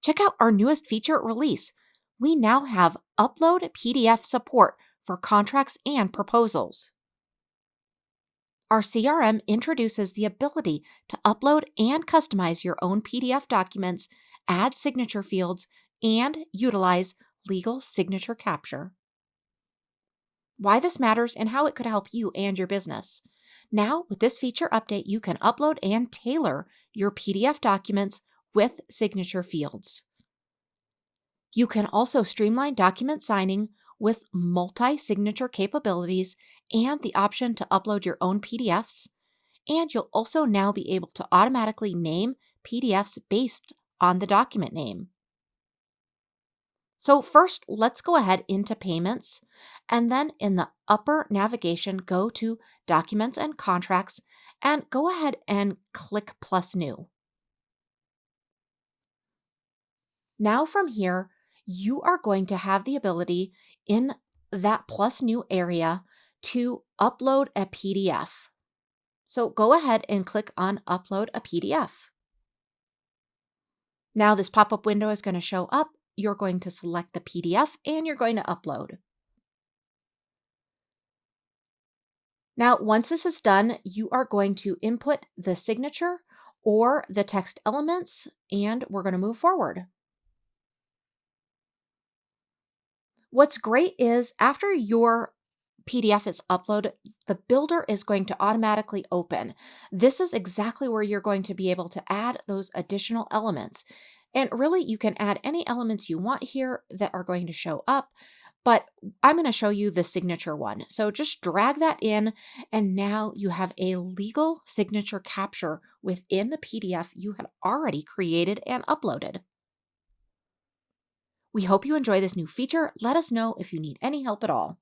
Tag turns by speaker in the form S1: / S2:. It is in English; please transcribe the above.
S1: check out our newest feature release. We now have upload PDF support for contracts and proposals. Our CRM introduces the ability to upload and customize your own PDF documents, add signature fields, and utilize legal signature capture. Why this matters and how it could help you and your business. Now, with this feature update, you can upload and tailor your PDF documents with signature fields. You can also streamline document signing with multi-signature capabilities and the option to upload your own PDFs. And you'll also now be able to automatically name PDFs based on the document name. So first, let's go ahead into payments, and then in the upper navigation, go to Documents and Contracts, and go ahead and click Plus New. Now from here, you are going to have the ability in that Plus New area to upload a PDF. So go ahead and click on Upload a PDF. Now this pop-up window is going to show up. You're going to select the PDF and you're going to upload. Now, once this is done, you are going to input the signature or the text elements, and we're going to move forward. What's great is after your PDF is uploaded, the builder is going to automatically open. This is exactly where you're going to be able to add those additional elements. And really, you can add any elements you want here that are going to show up, but I'm going to show you the signature one. So just drag that in, and now you have a legal signature capture within the PDF you had already created and uploaded. We hope you enjoy this new feature. Let us know if you need any help at all.